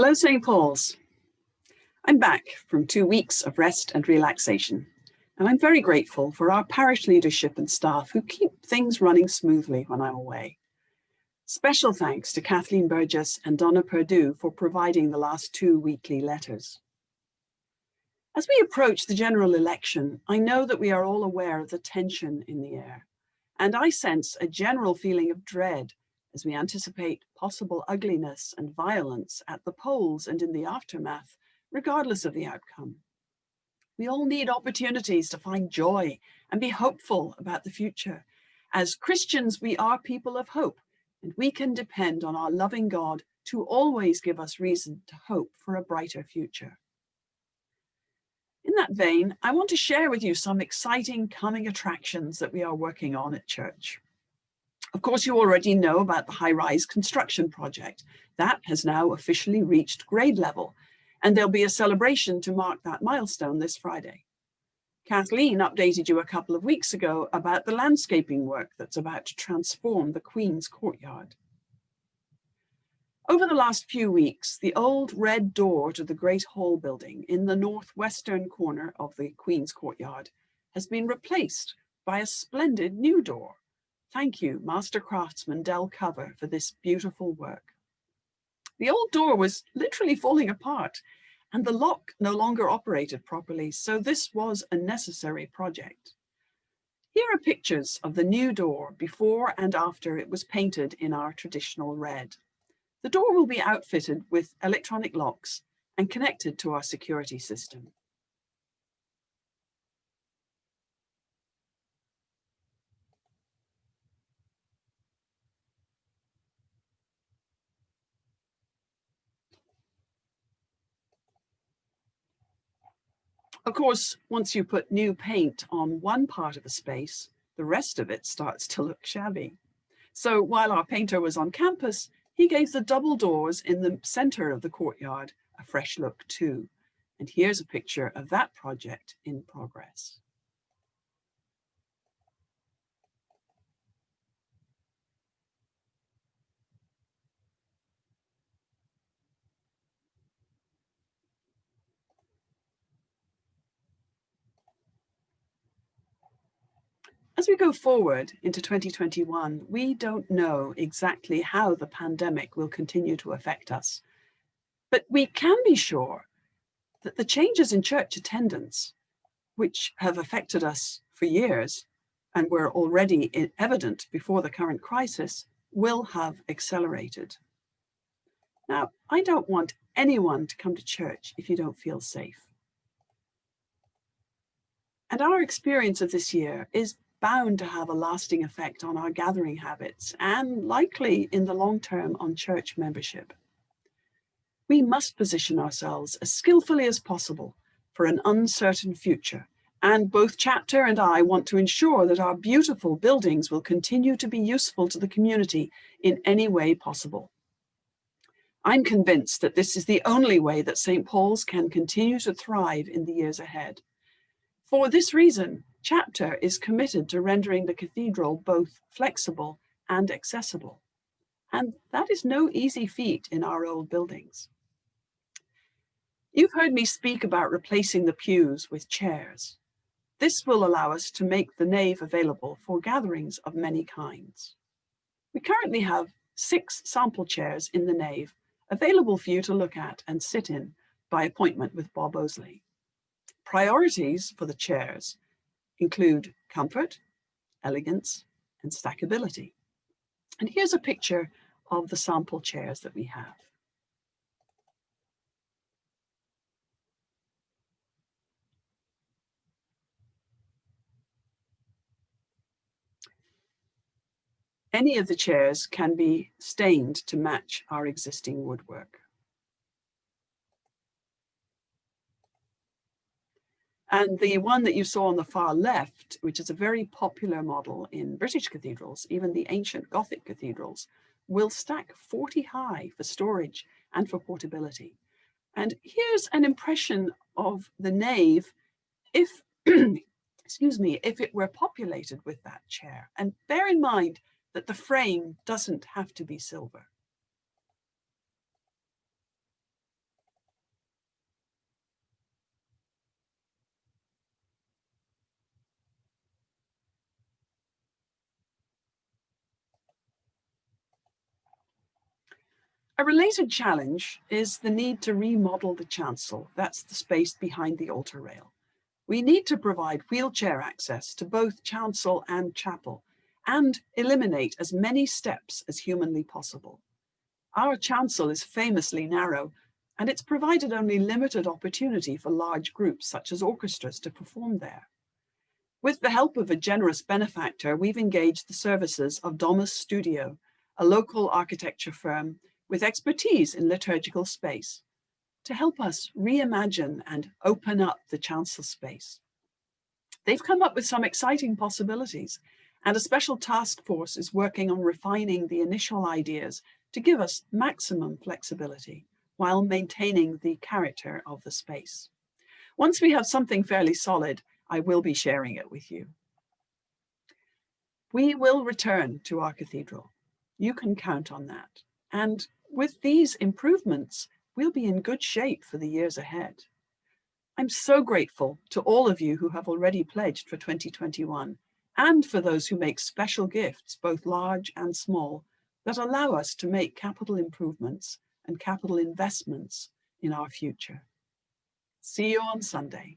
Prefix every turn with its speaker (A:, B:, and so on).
A: Hello, St. Paul's. I'm back from 2 weeks of rest and relaxation, and I'm very grateful for our parish leadership and staff who keep things running smoothly when I'm away. Special thanks to Kathleen Burgess and Donna Perdue for providing the last 2 weekly letters. As we approach the general election, I know that we are all aware of the tension in the air, and I sense a general feeling of dread as we anticipate possible ugliness and violence at the polls and in the aftermath, regardless of the outcome. We all need opportunities to find joy and be hopeful about the future. As Christians, we are people of hope, and we can depend on our loving God to always give us reason to hope for a brighter future. In that vein, I want to share with you some exciting coming attractions that we are working on at church. Of course, you already know about the high-rise construction project. That has now officially reached grade level, and there'll be a celebration to mark that milestone this Friday. Kathleen updated you a couple of weeks ago about the landscaping work that's about to transform the Queen's Courtyard. Over the last few weeks, the old red door to the Great Hall building in the northwestern corner of the Queen's Courtyard has been replaced by a splendid new door. Thank you, Master Craftsman Del Cover, for this beautiful work. The old door was literally falling apart, and the lock no longer operated properly, so this was a necessary project. Here are pictures of the new door before and after it was painted in our traditional red. The door will be outfitted with electronic locks and connected to our security system. Of course, once you put new paint on one part of a space, the rest of it starts to look shabby. So while our painter was on campus, he gave the double doors in the center of the courtyard a fresh look too. And here's a picture of that project in progress. As we go forward into 2021, we don't know exactly how the pandemic will continue to affect us, but we can be sure that the changes in church attendance, which have affected us for years and were already evident before the current crisis, will have accelerated. Now, I don't want anyone to come to church if you don't feel safe. And our experience of this year is bound to have a lasting effect on our gathering habits and likely in the long term on church membership. We must position ourselves as skillfully as possible for an uncertain future, and both Chapter and I want to ensure that our beautiful buildings will continue to be useful to the community in any way possible. I'm convinced that this is the only way that St. Paul's can continue to thrive in the years ahead. For this reason, Chapter is committed to rendering the cathedral both flexible and accessible. And that is no easy feat in our old buildings. You've heard me speak about replacing the pews with chairs. This will allow us to make the nave available for gatherings of many kinds. We currently have 6 sample chairs in the nave available for you to look at and sit in by appointment with Bob Osley. Priorities for the chairs include comfort, elegance, and stackability. And here's a picture of the sample chairs that we have. Any of the chairs can be stained to match our existing woodwork. And the one that you saw on the far left, which is a very popular model in British cathedrals, even the ancient Gothic cathedrals, will stack 40 high for storage and for portability. And here's an impression of the nave if, excuse me, if it were populated with that chair. And bear in mind that the frame doesn't have to be silver. A related challenge is the need to remodel the chancel. That's the space behind the altar rail. We need to provide wheelchair access to both chancel and chapel and eliminate as many steps as humanly possible. Our chancel is famously narrow, and it's provided only limited opportunity for large groups such as orchestras to perform there. With the help of a generous benefactor, we've engaged the services of Domus Studio, a local architecture firm with expertise in liturgical space, to help us reimagine and open up the chancel space. They've come up with some exciting possibilities, and a special task force is working on refining the initial ideas to give us maximum flexibility while maintaining the character of the space. Once we have something fairly solid, I will be sharing it with you. We will return to our cathedral. You can count on that. And with these improvements, we'll be in good shape for the years ahead. I'm so grateful to all of you who have already pledged for 2021, and for those who make special gifts, both large and small, that allow us to make capital improvements and capital investments in our future. See you on Sunday.